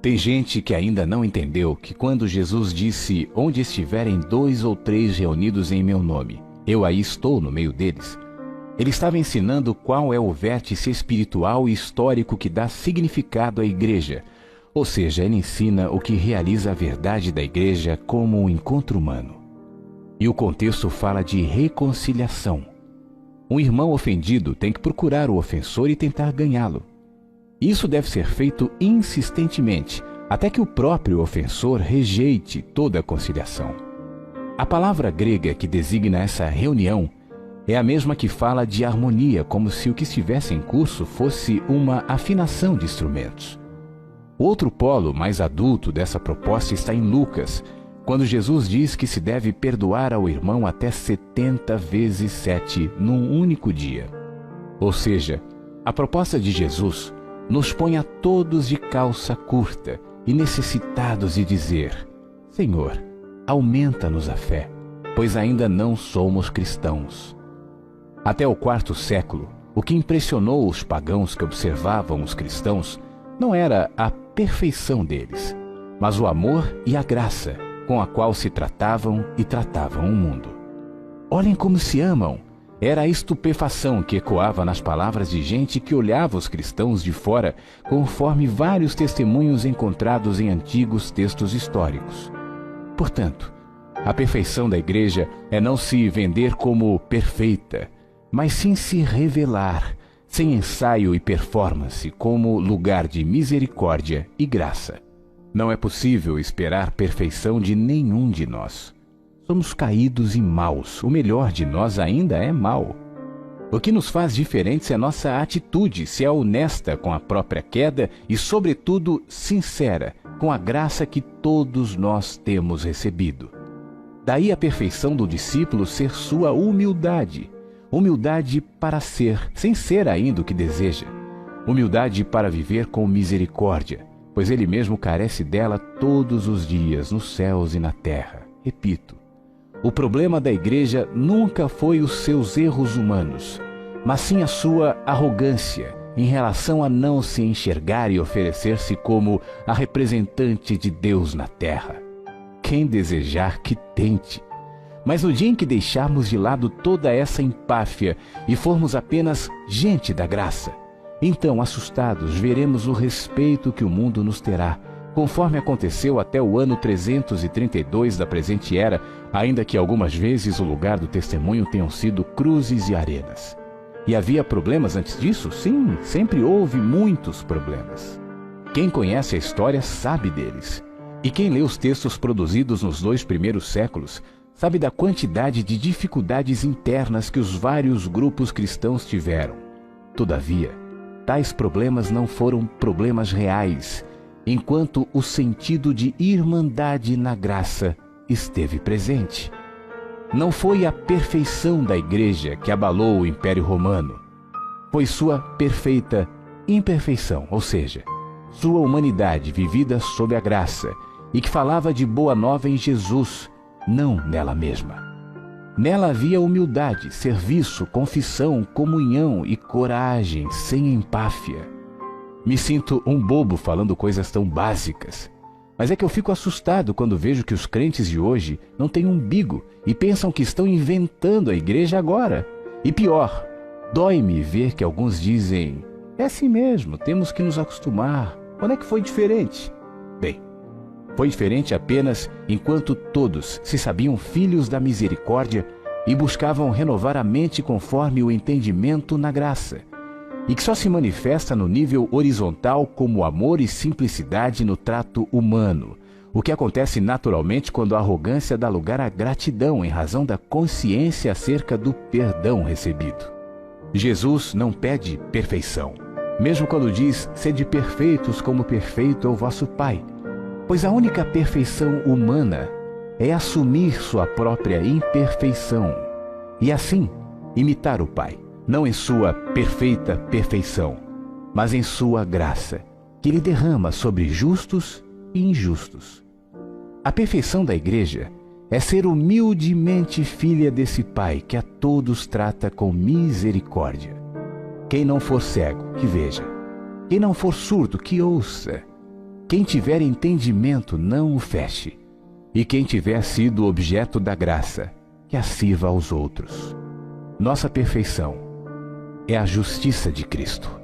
Tem gente que ainda não entendeu que quando Jesus disse: "Onde estiverem 2 ou 3 reunidos em meu nome, eu aí estou no meio deles", ele estava ensinando qual é o vértice espiritual e histórico que dá significado à igreja. Ou seja, ele ensina o que realiza a verdade da igreja como um encontro humano. E o contexto fala de reconciliação. Um irmão ofendido tem que procurar o ofensor e tentar ganhá-lo. Isso deve ser feito insistentemente, até que o próprio ofensor rejeite toda a conciliação. A palavra grega que designa essa reunião é a mesma que fala de harmonia, como se o que estivesse em curso fosse uma afinação de instrumentos. O outro polo mais adulto dessa proposta está em Lucas, quando Jesus diz que se deve perdoar ao irmão até 70 vezes 7 num único dia. Ou seja, a proposta de Jesus nos põe a todos de calça curta e necessitados de dizer: Senhor, aumenta-nos a fé, pois ainda não somos cristãos. Até o 4º século, o que impressionou os pagãos que observavam os cristãos não era a perfeição deles, mas o amor e a graça com a qual se tratavam e tratavam o mundo. Olhem como se amam! Era a estupefação que ecoava nas palavras de gente que olhava os cristãos de fora, conforme vários testemunhos encontrados em antigos textos históricos. Portanto, a perfeição da igreja é não se vender como perfeita, mas sim se revelar, sem ensaio e performance, como lugar de misericórdia e graça. Não é possível esperar perfeição de nenhum de nós. Somos caídos e maus, o melhor de nós ainda é mau. O que nos faz diferentes é nossa atitude, se é honesta com a própria queda e, sobretudo, sincera com a graça que todos nós temos recebido. Daí a perfeição do discípulo ser sua humildade. Humildade para ser, sem ser ainda o que deseja. Humildade para viver com misericórdia, pois ele mesmo carece dela todos os dias, nos céus e na terra. Repito, o problema da igreja nunca foi os seus erros humanos, mas sim a sua arrogância em relação a não se enxergar e oferecer-se como a representante de Deus na terra. Quem desejar que tente. Mas no dia em que deixarmos de lado toda essa empáfia e formos apenas gente da graça, então, assustados, veremos o respeito que o mundo nos terá, conforme aconteceu até o ano 332 da presente era, ainda que algumas vezes o lugar do testemunho tenham sido cruzes e arenas. E havia problemas antes disso? Sim, sempre houve muitos problemas. Quem conhece a história sabe deles. E quem lê os textos produzidos nos 2 primeiros séculos sabe da quantidade de dificuldades internas que os vários grupos cristãos tiveram. Todavia, tais problemas não foram problemas reais, enquanto o sentido de irmandade na graça esteve presente. Não foi a perfeição da igreja que abalou o Império Romano, foi sua perfeita imperfeição, ou seja, sua humanidade vivida sob a graça e que falava de boa nova em Jesus, não nela mesma. Nela havia humildade, serviço, confissão, comunhão e coragem, sem empáfia. Me sinto um bobo falando coisas tão básicas, mas é que eu fico assustado quando vejo que os crentes de hoje não têm umbigo e pensam que estão inventando a igreja agora. E pior, dói-me ver que alguns dizem: é assim mesmo, temos que nos acostumar. Quando é que foi diferente? Bem, foi diferente apenas enquanto todos se sabiam filhos da misericórdia e buscavam renovar a mente conforme o entendimento na graça, e que só se manifesta no nível horizontal como amor e simplicidade no trato humano, o que acontece naturalmente quando a arrogância dá lugar à gratidão em razão da consciência acerca do perdão recebido. Jesus não pede perfeição, mesmo quando diz: sede perfeitos como perfeito é o vosso Pai, pois a única perfeição humana é assumir sua própria imperfeição e assim imitar o Pai, não em sua perfeita perfeição, mas em sua graça, que ele derrama sobre justos e injustos. A perfeição da igreja é ser humildemente filha desse Pai que a todos trata com misericórdia. Quem não for cego, que veja. Quem não for surdo, que ouça. Quem tiver entendimento, não o feche. E quem tiver sido objeto da graça, que a sirva aos outros. Nossa perfeição é a justiça de Cristo.